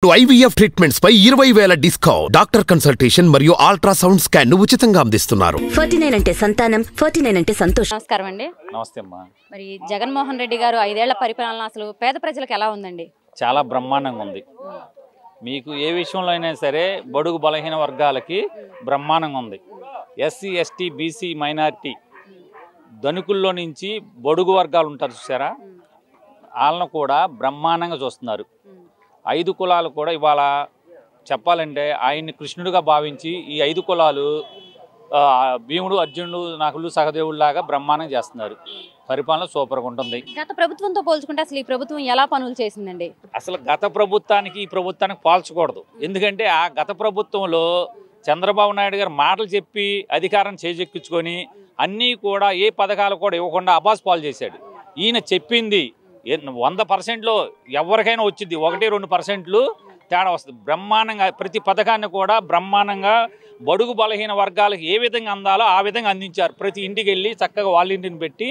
IVF treatments పై 20,000 discount. Doctor consultation మరియు ultrasound scan ను ఉచితంగా అందిస్తున్నారు. 49 అంటే సంతానం, 49 అంటే సంతోషం. నమస్కారం అండి. నమస్తే అమ్మా. మరి జగన్మోహన్ రెడ్డి గారు 5 ఏళ్ల పరిపాలన అసలు పేద ప్రజలకు ఎలా ఉందండి? చాలా బ్రహ్మాండంగా ఉంది. మీకు ఏ విషయంలో అయినా సరే బడుగు బలహీన వర్గాలకి బ్రహ్మాండంగా ఉంది. ఎస్సీ ఎస్టీ బీసీ మైనారిటీ ధనికుల్లో నుంచి బడుగు వర్గాలు ఉంటారు చూసారా, వాళ్ళను కూడా బ్రహ్మాండంగా చూస్తున్నారు. 5 కులాలు కూడా ఇవాళ చెప్పాలంటే ఆయన్ని కృష్ణుడిగా భావించి ఈ 5 కులాలు భీముడు, అర్జునుడు, నకులు, సహదేవుల్లాగా బ్రహ్మాండంగా చేస్తున్నారు. పరిపాలన సూపర్గా ఉంటుంది. గత ప్రభుత్వంతో పోల్చుకుంటే అసలు ఈ ప్రభుత్వం ఎలా పనులు చేసిందండి? అసలు గత ప్రభుత్వానికి ఈ ప్రభుత్వానికి పోల్చకూడదు. ఎందుకంటే ఆ గత ప్రభుత్వంలో చంద్రబాబు నాయుడు గారు మాటలు చెప్పి అధికారం చేజెక్కించుకొని అన్నీ కూడా ఏ పథకాలు కూడా ఇవ్వకుండా అబాస్ పాలు చేశాడు. ఈయన చెప్పింది 100%లో ఎవరికైనా వచ్చింది, 1-2% తేడా వస్తుంది. బ్రహ్మాండంగా ప్రతి పథకాన్ని కూడా బ్రహ్మాండంగా బడుగు బలహీన వర్గాలకు ఏ విధంగా అందాలో ఆ విధంగా అందించారు. ప్రతి ఇంటికి వెళ్ళి చక్కగా వాళ్ళ ఇంటిని పెట్టి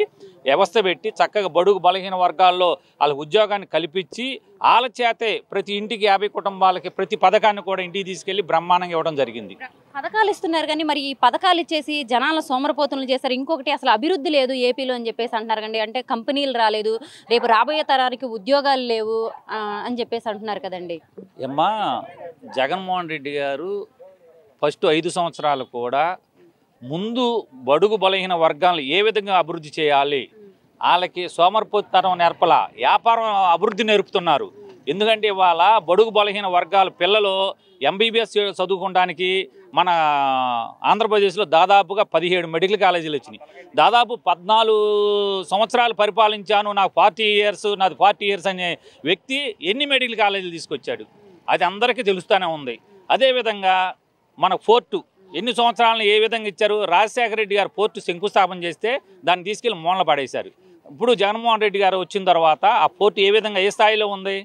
వ్యవస్థ పెట్టి చక్కగా బడుగు బలహీన వర్గాల్లో వాళ్ళ ఉద్యోగాన్ని కల్పించి వాళ్ళ చేతే ప్రతి ఇంటికి 50 కుటుంబాలకి ప్రతి పథకాన్ని కూడా ఇంటికి తీసుకెళ్లి బ్రహ్మాండంగా ఇవ్వడం జరిగింది. పథకాలు ఇస్తున్నారు కానీ మరి ఈ పథకాలు ఇచ్చేసి జనాల సోమరపోతులు చేస్తారు. ఇంకొకటి అసలు అభివృద్ధి లేదు ఏపీలో అని చెప్పేసి అంటున్నారు కండి. అంటే కంపెనీలు రాలేదు, రేపు రాబోయే తరానికి ఉద్యోగాలు లేవు అని చెప్పేసి అంటున్నారు కదండి. అమ్మా, జగన్మోహన్ రెడ్డి గారు ఫస్ట్ 5 సంవత్సరాలు కూడా ముందు బడుగు బలహీన వర్గాలను ఏ విధంగా అభివృద్ధి చేయాలి, వాళ్ళకి సోమరిపోతనం నేర్పల వ్యాపారం అభివృద్ధి నేర్పుతున్నారు. ఎందుకంటే ఇవాళ బడుగు బలహీన వర్గాల పిల్లలు MBBS చదువుకోవడానికి మన ఆంధ్రప్రదేశ్లో దాదాపుగా 17 మెడికల్ కాలేజీలు వచ్చినాయి. దాదాపు 14 సంవత్సరాలు పరిపాలించాను, నాకు 40 ఇయర్స్, నాది 40 ఇయర్స్ అనే వ్యక్తి ఎన్ని మెడికల్ కాలేజీలు తీసుకొచ్చాడు అది అందరికీ తెలుస్తూనే ఉంది. అదేవిధంగా మన పోర్టు ఎన్ని సంవత్సరాలను ఏ విధంగా ఇచ్చారు. రాజశేఖర రెడ్డి గారు పోర్టు శంకుస్థాపన చేస్తే దాన్ని తీసుకెళ్లి మూలన పడేశారు. ఇప్పుడు జగన్మోహన్ రెడ్డి గారు వచ్చిన తర్వాత ఆ పోర్టు ఏ విధంగా ఏ స్థాయిలో ఉంది,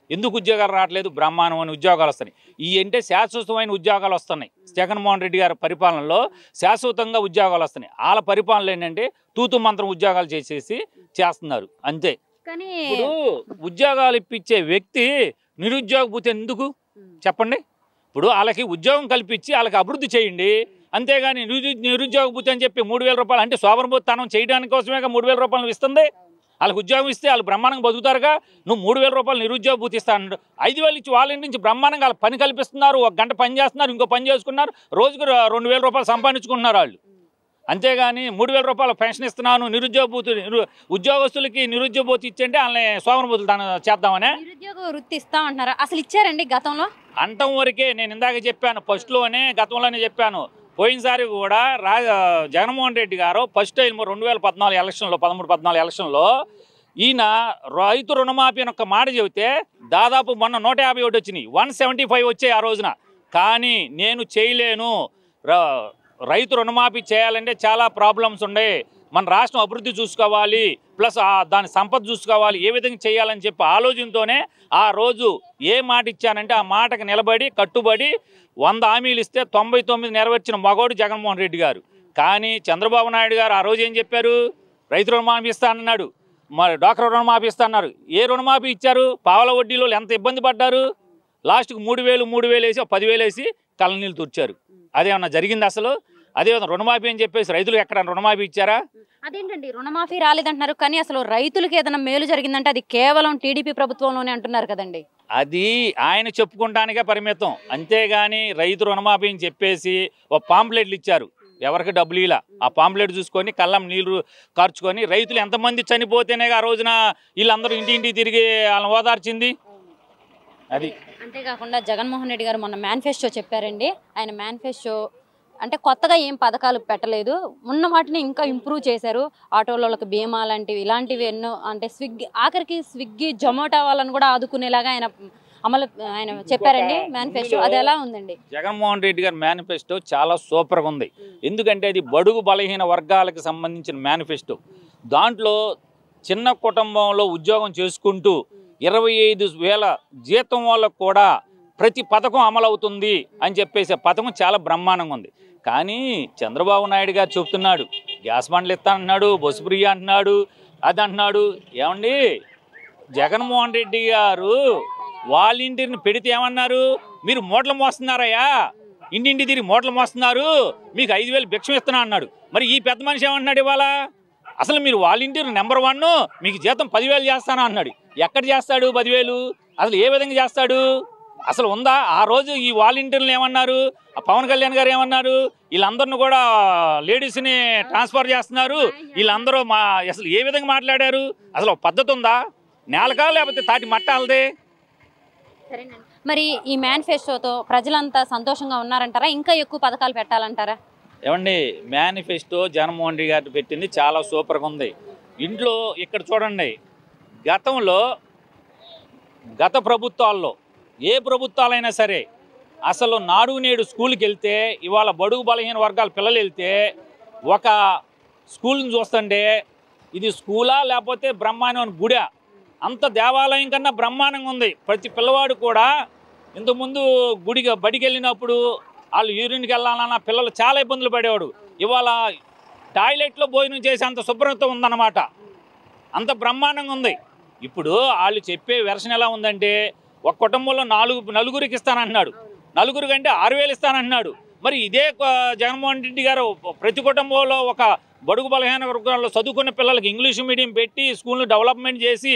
ఎందుకు ఉద్యోగాలు రావట్లేదు, బ్రహ్మాండమైన ఉద్యోగాలు వస్తున్నాయి. ఈ అంటే శాశ్వతమైన ఉద్యోగాలు వస్తున్నాయి. జగన్మోహన్ రెడ్డి గారి పరిపాలనలో శాశ్వతంగా ఉద్యోగాలు వస్తున్నాయి. వాళ్ళ పరిపాలనలో ఏంటంటే తూతు మంత్రం ఉద్యోగాలు చేస్తున్నారు అంతే. కానీ ఇప్పుడు ఉద్యోగాలు ఇప్పించే వ్యక్తి నిరుద్యోగ భూతి ఎందుకు చెప్పండి. ఇప్పుడు వాళ్ళకి ఉద్యోగం కల్పించి వాళ్ళకి అభివృద్ధి చేయండి, అంతేగాని నిరుద్యోగ భూతి అని చెప్పి 3,000 రూపాయలు అంటే సోమరిపోతనం చేయడానికి కోసమే 3,000 రూపాయలు ఇస్తుంది. వాళ్ళకి ఉద్యోగం ఇస్తే వాళ్ళు బ్రహ్మాండంగా బతుకుతారుగా. నువ్వు 3,000 రూపాయలు నిరుద్యోగ భూతి ఇస్తాను, 5,000 ఇచ్చి వాళ్ళ ఇంటి నుంచి బ్రహ్మాండంగా వాళ్ళకి పని కల్పిస్తున్నారు. 1 గంట పని చేస్తున్నారు, ఇంకో పని చేసుకున్నారు, రోజుకు 2,000 రూపాయలు సంపాదించుకుంటున్నారు వాళ్ళు. అంతేగాని 3,000 రూపాయలు పెన్షన్ ఇస్తున్నాను, నిరుద్యోగ భూతి ఉద్యోగస్తులకి నిరుద్యోగ భూతి ఇచ్చంటే వాళ్ళని సోమరిపోతులు దాన్ని చేద్దామనే నిరుద్యోగ వృత్తి ఇస్తామంటున్నారు. అసలు ఇచ్చారండి గతంలో? అంటం వరకే. నేను ఇందాక చెప్పాను, ఫస్ట్లోనే గతంలోనే చెప్పాను. పోయినసారి కూడా జగన్మోహన్ రెడ్డి గారు ఫస్ట్ టైం 2014 ఎలక్షన్లో 13-14 ఎలక్షన్లో ఈయన రైతు రుణమాఫీ అని ఒక మాట చెబితే దాదాపు మొన్న 151 వచ్చినాయి, 175 వచ్చాయి ఆ రోజున. కానీ నేను చేయలేను, రైతు రుణమాఫీ చేయాలంటే చాలా ప్రాబ్లమ్స్ ఉండే, మన రాష్ట్రం అభివృద్ధి చూసుకోవాలి, ప్లస్ దాని సంపద చూసుకోవాలి, ఏ విధంగా చేయాలని చెప్పి ఆలోచనతోనే ఆ రోజు ఏ మాట ఇచ్చానంటే ఆ మాటకు నిలబడి కట్టుబడి 100 హామీలు ఇస్తే 99 నెరవేర్చిన మగోడు జగన్మోహన్ రెడ్డి గారు. కానీ చంద్రబాబు నాయుడు గారు ఆ రోజు ఏం చెప్పారు, రైతు రుణమాఫీ ఇస్తా అన్నాడు, మరి డాక్టర్ రుణమాఫీ ఇస్తా అన్నారు. ఏ రుణమాఫీ ఇచ్చారు? పావల వడ్డీలో ఎంత ఇబ్బంది పడ్డారు. లాస్ట్కి 3,000 వేసి 10,000 వేసి కళ్ళనీళ్ళు తుడిచారు. అదేమన్నా జరిగింది అసలు? అదేవిధంగా రుణమాఫీ అని చెప్పేసి రైతులు ఎక్కడ రుణమాఫీ ఇచ్చారా? అదేంటండి రుణమాఫీ రాలేదంటున్నారు, కానీ అసలు రైతులకు ఏదైనా మేలు జరిగిందంటే అది కేవలం టీడీపీ ప్రభుత్వంలోనే అంటున్నారు కదండి. అది ఆయన చెప్పుకుంటానికే పరిమితం, అంతేగాని రైతు రుణమాఫీ అని చెప్పేసి ఒక పాంప్లెట్లు ఇచ్చారు, ఎవరికి డబ్బులు ఇలా. ఆ పాంప్లెట్ చూసుకొని కళ్ళం నీళ్లు కార్చుకొని రైతులు ఎంతమంది చనిపోతేనే ఆ రోజున వీళ్ళందరూ ఇంటింటికి తిరిగి వాళ్ళని ఓదార్చింది. అది అంతేకాకుండా జగన్మోహన్ రెడ్డి గారు మొన్న మేనిఫెస్టో చెప్పారండి. ఆయన మేనిఫెస్టో అంటే కొత్తగా ఏం పథకాలు పెట్టలేదు, ఉన్న వాటిని ఇంకా ఇంప్రూవ్ చేశారు. ఆటోలకు బీమా లాంటివి ఇలాంటివి ఎన్నో, అంటే ఆఖరికి స్విగ్గీ జొమాటో వాళ్ళని కూడా ఆదుకునేలాగా ఆయన చెప్పారండి మేనిఫెస్టో. అది ఎలా ఉందండి? జగన్మోహన్ రెడ్డి గారి మేనిఫెస్టో చాలా సూపర్గా ఉంది. ఎందుకంటే అది బడుగు బలహీన వర్గాలకు సంబంధించిన మేనిఫెస్టో. దాంట్లో చిన్న కుటుంబంలో ఉద్యోగం చేసుకుంటూ 25,000 జీతం వాళ్ళకు కూడా ప్రతి పథకం అమలవుతుంది అని చెప్పేసి పథకం చాలా బ్రహ్మాండంగా ఉంది. కానీ చంద్రబాబు నాయుడు గారు చెప్తున్నాడు, గ్యాస్ బండ్లు ఇస్తానంటున్నాడు, బస్సు ఫ్రీ అంటున్నాడు, అది అంటున్నాడు. ఏమండి, జగన్మోహన్ రెడ్డి గారు వాలంటీర్ని పెడితే ఏమన్నారు, మీరు మూటలు మోస్తున్నారయ్యా, ఇంటింటి తిరిగి మూటలు మోస్తున్నారు, మీకు 5,000 భిక్షం ఇస్తున్నా అన్నాడు. మరి ఈ పెద్ద మనిషి ఏమంటున్నాడు ఇవాళ, అసలు మీరు వాలంటీర్ నెంబర్ 1, మీకు జీతం 10,000 చేస్తానా అన్నాడు. ఎక్కడ చేస్తాడు 10,000? అసలు ఏ విధంగా చేస్తాడు? అసలు ఉందా? ఆ రోజు ఈ వాలంటీర్లు ఏమన్నారు, పవన్ కళ్యాణ్ గారు ఏమన్నారు, వీళ్ళందరిని కూడా లేడీస్ని ట్రాన్స్ఫర్ చేస్తున్నారు, వీళ్ళందరూ అసలు ఏ విధంగా మాట్లాడారు? అసలు పద్ధతి ఉందా? నేలకా లేకపోతే తాటి మట్టాలదే? సరేనండి. మరి ఈ మేనిఫెస్టోతో ప్రజలంతా సంతోషంగా ఉన్నారంటారా, ఇంకా ఎక్కువ పథకాలు పెట్టాలంటారా? ఏమండి, మేనిఫెస్టో జగన్మోహన్ రెడ్డి గారు పెట్టింది చాలా సూపర్గా ఉంది. ఇంట్లో ఇక్కడ చూడండి, గత ప్రభుత్వాల్లో ఏ ప్రభుత్వాలైనా సరే అసలు నాడు నేడు స్కూల్కి వెళ్తే, ఇవాళ బడుగు బలహీన వర్గాల పిల్లలు వెళ్తే ఒక స్కూల్ని చూస్తుంటే ఇది స్కూలా లేకపోతే బ్రహ్మాండం గుడా, అంత దేవాలయం కన్నా బ్రహ్మాండంగా ఉంది. ప్రతి పిల్లవాడు కూడా ఇంతకుముందు బడికి వెళ్ళినప్పుడు వాళ్ళు యూరిన్కి వెళ్ళాలన్న పిల్లలు చాలా ఇబ్బందులు పడేవాడు. ఇవాళ టాయిలెట్లో భోజనం చేసి అంత శుభ్రత ఉందన్నమాట, అంత బ్రహ్మాండంగా ఉంది. ఇప్పుడు వాళ్ళు చెప్పే వెర్షన్ ఎలా ఉందంటే, ఒక కుటుంబంలో నలుగురికి ఇస్తానంటున్నాడు, నలుగురు కంటే 6,000 ఇస్తానంటున్నాడు. మరి ఇదే జగన్మోహన్ రెడ్డి గారు ప్రతి కుటుంబంలో ఒక బడుగు బలహీన వర్గాల్లో చదువుకున్న పిల్లలకి ఇంగ్లీష్ మీడియం పెట్టి స్కూల్ను డెవలప్మెంట్ చేసి